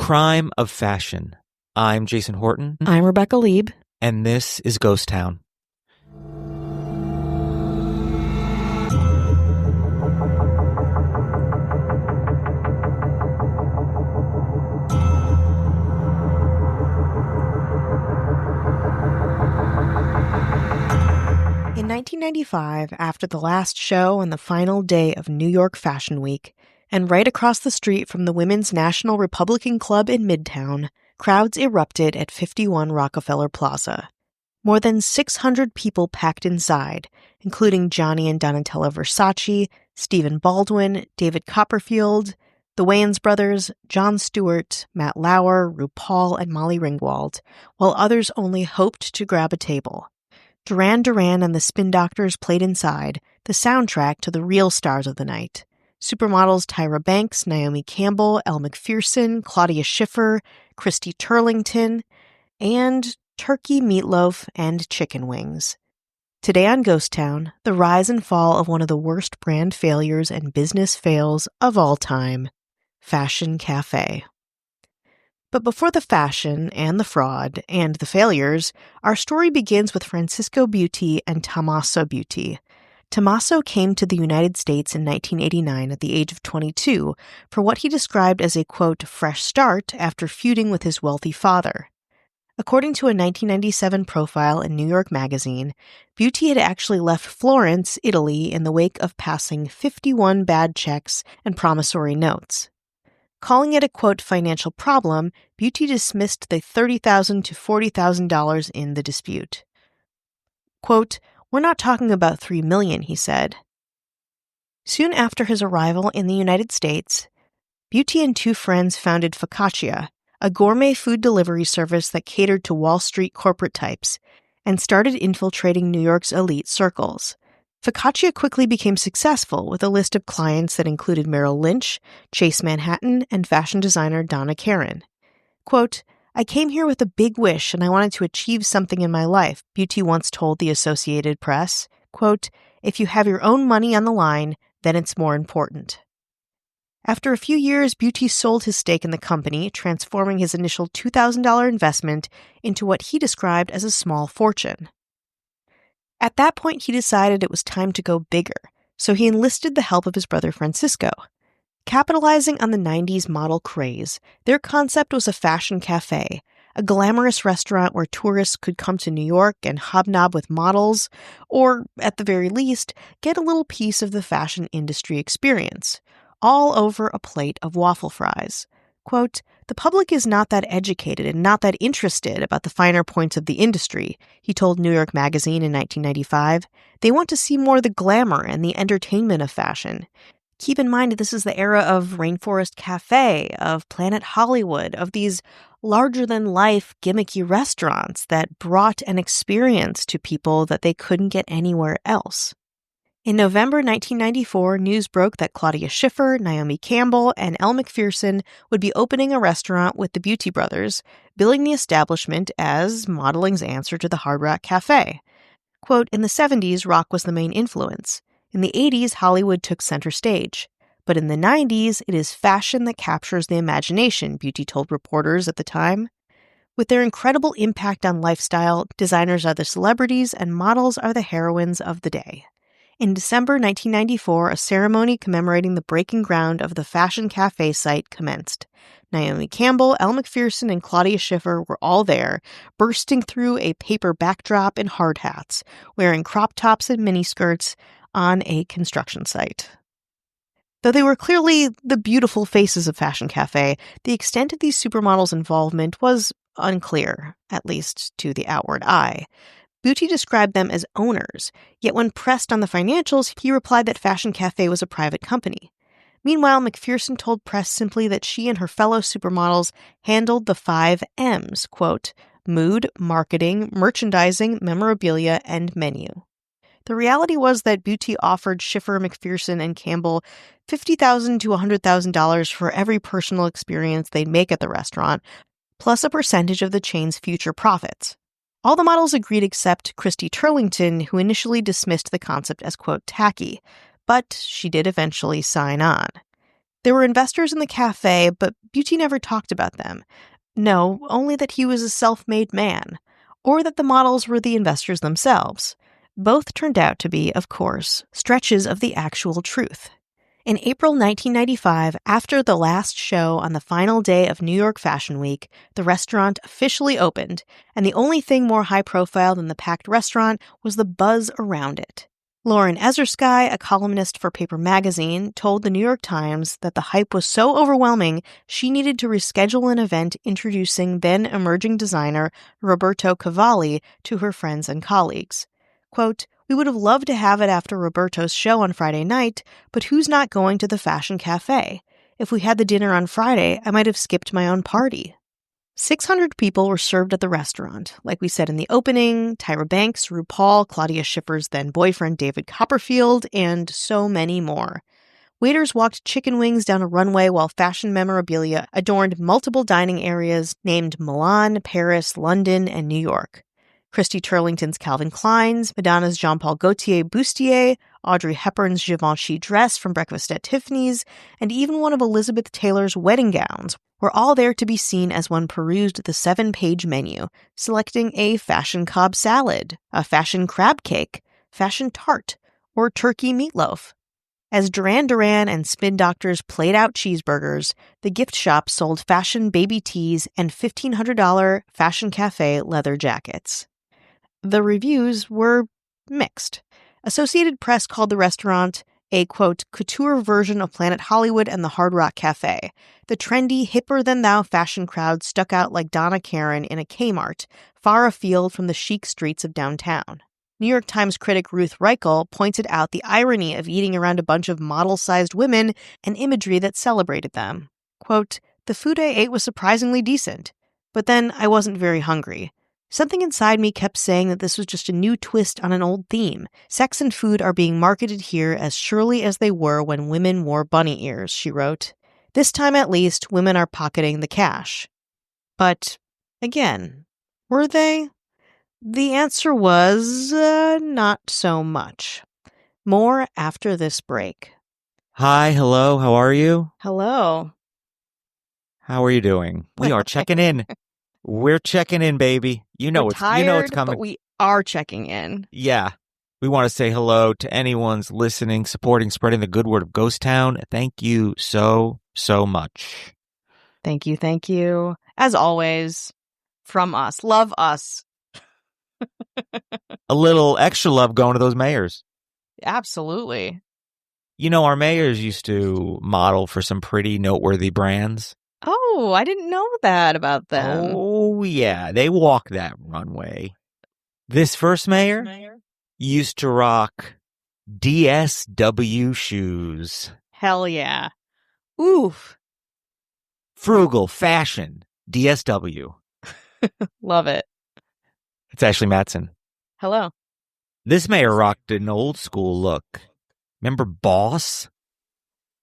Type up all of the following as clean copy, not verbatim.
Crime of Fashion. I'm Jason Horton. I'm Rebecca Lieb. And this is Ghost Town. In 1995, after the last show and the final day of New York Fashion Week, and right across the street from the Women's National Republican Club in Midtown, crowds erupted at 51 Rockefeller Plaza. More than 600 people packed inside, including Gianni and Donatella Versace, Stephen Baldwin, David Copperfield, the Wayans brothers, Jon Stewart, Matt Lauer, RuPaul, and Molly Ringwald, while others only hoped to grab a table. Duran Duran and the Spin Doctors played inside, the soundtrack to the real stars of the night. Supermodels Tyra Banks, Naomi Campbell, Elle Macpherson, Claudia Schiffer, Christy Turlington, and turkey meatloaf and chicken wings. Today on Ghost Town, the rise and fall of one of the worst brand failures and business fails of all time, Fashion Cafe. But before the fashion and the fraud and the failures, our story begins with Francisco Butti and Tommaso Butti. Tommaso came to the United States in 1989 at the age of 22 for what he described as a, quote, fresh start after feuding with his wealthy father. According to a 1997 profile in New York Magazine, Butti had actually left Florence, Italy, in the wake of passing 51 bad checks and promissory notes. Calling it a, quote, financial problem, Butti dismissed the $30,000 to $40,000 in the dispute. Quote, "We're not talking about $3 million, he said. Soon after his arrival in the United States, Butti and two friends founded Focaccia, a gourmet food delivery service that catered to Wall Street corporate types, and started infiltrating New York's elite circles. Focaccia quickly became successful with a list of clients that included Merrill Lynch, Chase Manhattan, and fashion designer Donna Karan. Quote, "I came here with a big wish and I wanted to achieve something in my life," Butti once told the Associated Press. Quote, "If you have your own money on the line, then it's more important." After a few years, Butti sold his stake in the company, transforming his initial $2,000 investment into what he described as a small fortune. At that point, he decided it was time to go bigger, so he enlisted the help of his brother Francisco. Capitalizing on the 90s model craze, their concept was a fashion cafe, a glamorous restaurant where tourists could come to New York and hobnob with models, or, at the very least, get a little piece of the fashion industry experience, all over a plate of waffle fries. Quote, "The public is not that educated and not that interested about the finer points of the industry," he told New York Magazine in 1995. "They want to see more the glamour and the entertainment of fashion. Keep in mind that this is the era of Rainforest Cafe, of Planet Hollywood, of these larger-than-life gimmicky restaurants that brought an experience to people that they couldn't get anywhere else." In November 1994, news broke that Claudia Schiffer, Naomi Campbell, and Elle Macpherson would be opening a restaurant with the Butti brothers, billing the establishment as modeling's answer to the Hard Rock Cafe. Quote, "In the 70s, rock was the main influence. In the 80s, Hollywood took center stage. But in the 90s, it is fashion that captures the imagination," Butti told reporters at the time. With their incredible impact on lifestyle, designers are the celebrities and models are the heroines of the day. In December 1994, a ceremony commemorating the breaking ground of the Fashion Cafe site commenced. Naomi Campbell, Elle Macpherson, and Claudia Schiffer were all there, bursting through a paper backdrop in hard hats, wearing crop tops and miniskirts on a construction site. Though they were clearly the beautiful faces of Fashion Cafe, the extent of these supermodels' involvement was unclear, at least to the outward eye. Butti described them as owners, yet when pressed on the financials, he replied that Fashion Cafe was a private company. Meanwhile, Macpherson told press simply that she and her fellow supermodels handled the 5 M's, quote, mood, marketing, merchandising, memorabilia, and menu. The reality was that Butti offered Schiffer, Macpherson, and Campbell $50,000 to $100,000 for every personal experience they'd make at the restaurant, plus a percentage of the chain's future profits. All the models agreed except Christy Turlington, who initially dismissed the concept as, quote, tacky, but she did eventually sign on. There were investors in the cafe, but Bucci never talked about them. No, only that he was a self-made man, or that the models were the investors themselves. Both turned out to be, of course, stretches of the actual truth. In April 1995, after the last show on the final day of New York Fashion Week, the restaurant officially opened, and the only thing more high-profile than the packed restaurant was the buzz around it. Lauren Ezersky, a columnist for Paper Magazine, told the New York Times that the hype was so overwhelming she needed to reschedule an event introducing then-emerging designer Roberto Cavalli to her friends and colleagues. Quote, "We would have loved to have it after Roberto's show on Friday night, but who's not going to the fashion cafe? If we had the dinner on Friday, I might have skipped my own party." 600 people were served at the restaurant. Like we said in the opening, Tyra Banks, RuPaul, Claudia Schiffer's then-boyfriend David Copperfield, and so many more. Waiters walked chicken wings down a runway while fashion memorabilia adorned multiple dining areas named Milan, Paris, London, and New York. Christy Turlington's Calvin Klein's, Madonna's Jean-Paul Gaultier bustier, Audrey Hepburn's Givenchy dress from Breakfast at Tiffany's, and even one of Elizabeth Taylor's wedding gowns were all there to be seen as one perused the 7-page menu, selecting a fashion Cobb salad, a fashion crab cake, fashion tart, or turkey meatloaf. As Duran Duran and Spin Doctors played out cheeseburgers, the gift shop sold fashion baby tees and $1,500 Fashion Cafe leather jackets. The reviews were mixed. Associated Press called the restaurant a, quote, couture version of Planet Hollywood and the Hard Rock Cafe. The trendy, hipper-than-thou fashion crowd stuck out like Donna Karan in a Kmart, far afield from the chic streets of downtown. New York Times critic Ruth Reichel pointed out the irony of eating around a bunch of model-sized women and imagery that celebrated them. Quote, "The food I ate was surprisingly decent, but then I wasn't very hungry. Something inside me kept saying that this was just a new twist on an old theme. Sex and food are being marketed here as surely as they were when women wore bunny ears," she wrote. "This time at least, women are pocketing the cash." But, again, were they? The answer was not so much. More after this break. Hi, hello, how are you? Hello. How are you doing? We are checking in. We're checking in, baby. We're it's tired, coming. but we are checking in. Yeah. We want to say hello to anyone's listening, supporting, spreading the good word of Ghost Town. Thank you so, so much. Thank you, thank you. As always, from us. Love us. A little extra love going to those mayors. Absolutely. Our mayors used to model for some pretty noteworthy brands. Oh, I didn't know that about them. Oh, yeah. They walk that runway. This first mayor used to rock DSW shoes. Hell yeah. Oof. Frugal fashion. DSW. Love it. It's Ashley Matson. Hello. This mayor rocked an old school look. Remember Boss?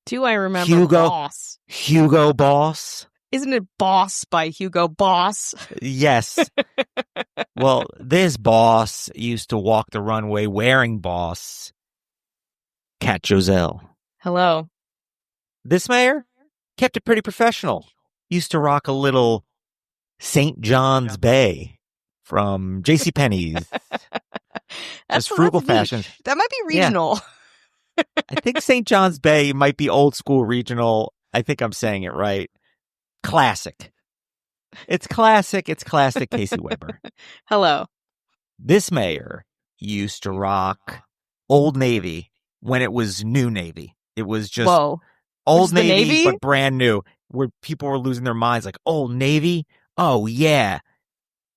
Do I remember Boss? Hugo Boss? Isn't it Boss by Hugo Boss? Yes. Well, this boss used to walk the runway wearing Boss. Kat Joselle. Hello. This mayor kept it pretty professional. Used to rock a little St. John's Bay from JCPenney's. Just frugal fashion. That might be regional. Yeah. I think St. John's Bay might be old school regional. I think I'm saying it right. Classic. It's classic. It's classic Casey Weber. Hello. This mayor used to rock Old Navy when it was New Navy. It was just Old Navy, but brand new, where people were losing their minds like, Old Navy? Oh, yeah.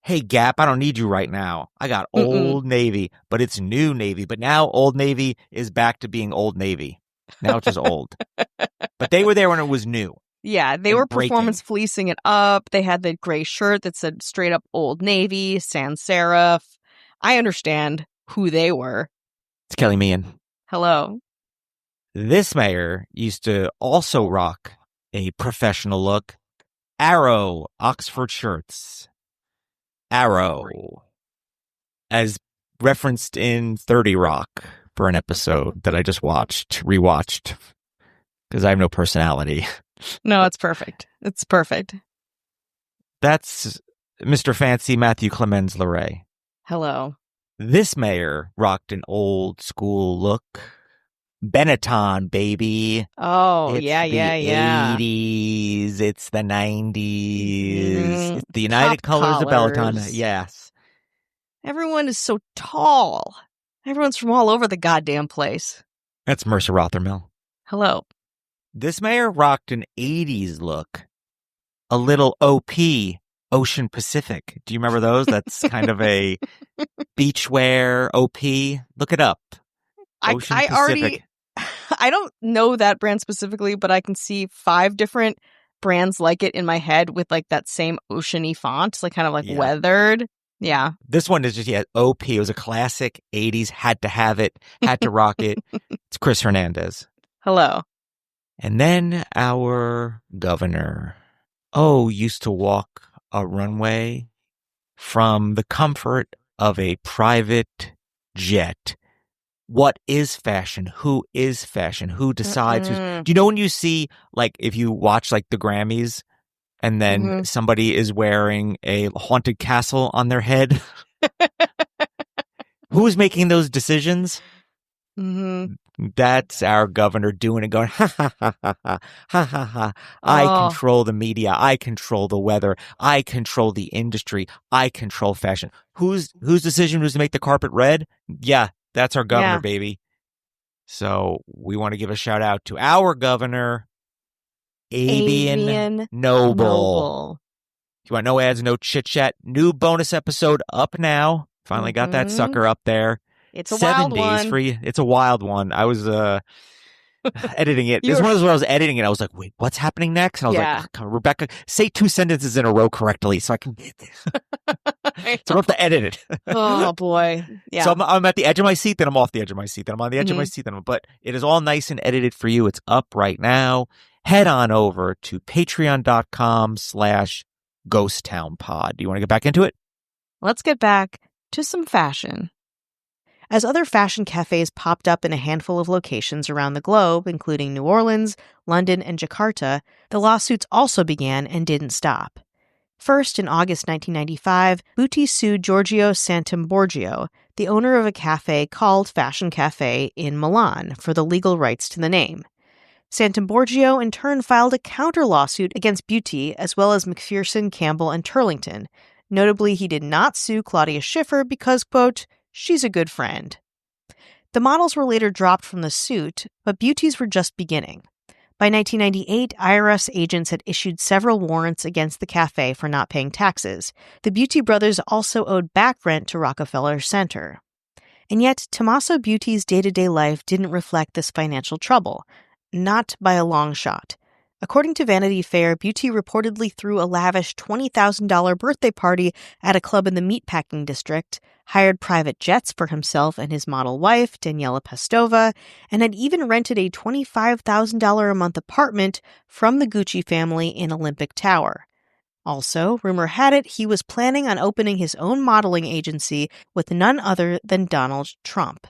Hey, Gap, I don't need you right now. I got Old Navy, but it's New Navy. But now Old Navy is back to being Old Navy. Now it's just old. But they were there when it was new. Yeah, they were performance fleecing it up. They had the gray shirt that said straight up Old Navy, sans serif. I understand who they were. It's Kelly Meehan. Hello. This mayor used to also rock a professional look. Arrow Oxford shirts. Arrow. As referenced in 30 Rock for an episode that I just rewatched. because I have no personality. No, it's perfect. It's perfect. That's Mr. Fancy Matthew Clemens Leray. Hello. This mayor rocked an old school look. Benetton, baby. Oh, it's yeah. 80s. It's the 90s. It's the United Colors of Benetton. Yes. Everyone is so tall. Everyone's from all over the goddamn place. That's Mercer Rothermill. Hello. This mayor rocked an 80s look. A little OP, Ocean Pacific. Do you remember those? That's kind of a beachwear OP. Look it up. Ocean Pacific. I don't know that brand specifically, but I can see 5 different brands like it in my head with like that same oceany font, like kind of like weathered. Yeah. This one is just, OP. It was a classic 80s, had to have it, had to rock it. It's Chris Hernandez. Hello. And then our governor, used to walk a runway from the comfort of a private jet. What is fashion? Who is fashion? Who decides? Do you know when you see, like, if you watch, like, the Grammys and then somebody is wearing a haunted castle on their head? Who's making those decisions? That's our governor doing it, going, ha, ha, ha, ha, ha, ha, ha, ha. I control the media. I control the weather. I control the industry. I control fashion. Whose decision was to make the carpet red? Yeah. That's our governor, baby. So we want to give a shout out to our governor, Avian Noble. If you want no ads, no chit chat, new bonus episode up now. Finally got that sucker up there. It's a wild one. Free. It's a wild one. I was editing it. This is one of those where I was editing it. I was like, wait, what's happening next? And I was like, Rebecca, say 2 sentences in a row correctly so I can get this. So I don't have to edit it. Oh, boy. Yeah. So I'm at the edge of my seat, then I'm off the edge of my seat, then I'm on the edge of my seat, but it is all nice and edited for you. It's up right now. Head on over to patreon.com/ghosttownpod. Do you want to get back into it? Let's get back to some fashion. As other fashion cafes popped up in a handful of locations around the globe, including New Orleans, London, and Jakarta, the lawsuits also began and didn't stop. First, in August 1995, Buti sued Giorgio Santamborgio, the owner of a cafe called Fashion Cafe in Milan, for the legal rights to the name. Santamborgio in turn filed a counter-lawsuit against Buti, as well as McPherson, Campbell, and Turlington. Notably, he did not sue Claudia Schiffer because, quote, she's a good friend. The models were later dropped from the suit, but Buti's were just beginning. By 1998, IRS agents had issued several warrants against the cafe for not paying taxes. The Buti brothers also owed back rent to Rockefeller Center. And yet, Tommaso Buti's day-to-day life didn't reflect this financial trouble. Not by a long shot. According to Vanity Fair, Buti reportedly threw a lavish $20,000 birthday party at a club in the meatpacking district, hired private jets for himself and his model wife, Daniela Pestova, and had even rented a $25,000 a month apartment from the Gucci family in Olympic Tower. Also, rumor had it he was planning on opening his own modeling agency with none other than Donald Trump.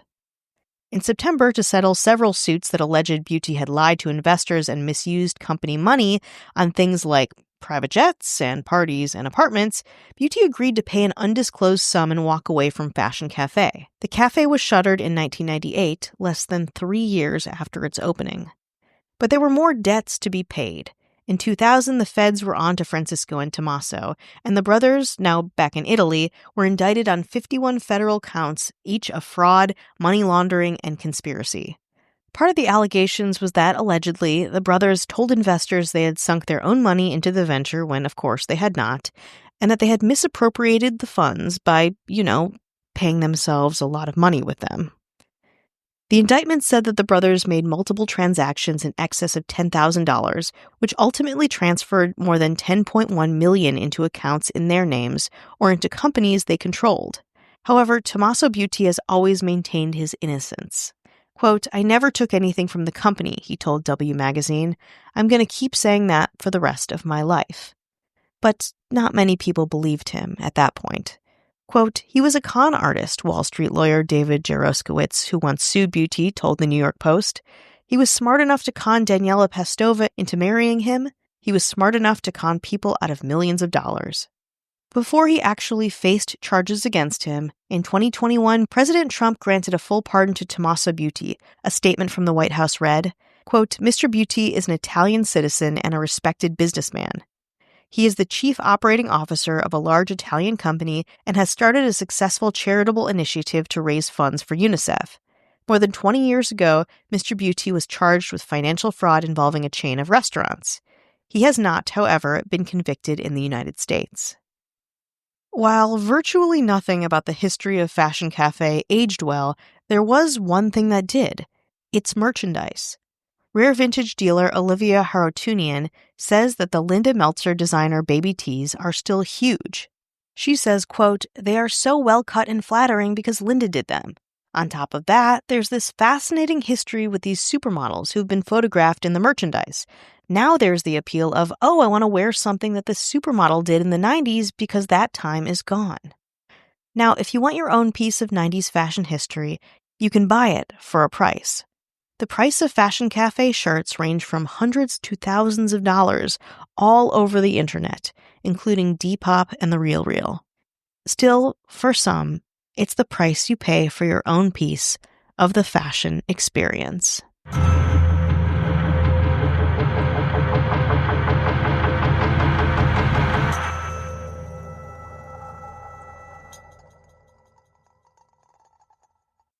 In September, to settle several suits that alleged Buti had lied to investors and misused company money on things like private jets and parties and apartments, Buti agreed to pay an undisclosed sum and walk away from Fashion Cafe. The cafe was shuttered in 1998, less than 3 years after its opening. But there were more debts to be paid. In 2000, the feds were on to Francisco and Tommaso, and the brothers, now back in Italy, were indicted on 51 federal counts, each of fraud, money laundering, and conspiracy. Part of the allegations was that, allegedly, the brothers told investors they had sunk their own money into the venture when, of course, they had not, and that they had misappropriated the funds by, paying themselves a lot of money with them. The indictment said that the brothers made multiple transactions in excess of $10,000, which ultimately transferred more than $10.1 million into accounts in their names or into companies they controlled. However, Tommaso Buti has always maintained his innocence. Quote, I never took anything from the company, he told W Magazine. I'm going to keep saying that for the rest of my life. But not many people believed him at that point. Quote, he was a con artist, Wall Street lawyer David Jaroszkiewicz, who once sued Buti, told the New York Post. He was smart enough to con Daniela Pestova into marrying him. He was smart enough to con people out of millions of dollars. Before he actually faced charges against him, in 2021, President Trump granted a full pardon to Tommaso Butti. A statement from the White House read, quote, Mr. Butti is an Italian citizen and a respected businessman. He is the chief operating officer of a large Italian company and has started a successful charitable initiative to raise funds for UNICEF. More than 20 years ago, Mr. Butti was charged with financial fraud involving a chain of restaurants. He has not, however, been convicted in the United States. While virtually nothing about the history of Fashion Cafe aged well, there was one thing that did. Its merchandise. Rare vintage dealer Olivia Harutunian says that the Linda Meltzer designer baby tees are still huge. She says, quote, they are so well cut and flattering because Linda did them. On top of that, there's this fascinating history with these supermodels who've been photographed in the merchandise. Now there's the appeal of, oh, I want to wear something that the supermodel did in the 90s because that time is gone. Now, if you want your own piece of 90s fashion history, you can buy it for a price. The price of Fashion Cafe shirts range from hundreds to thousands of dollars all over the internet, including Depop and The RealReal. Still, for some, it's the price you pay for your own piece of the fashion experience.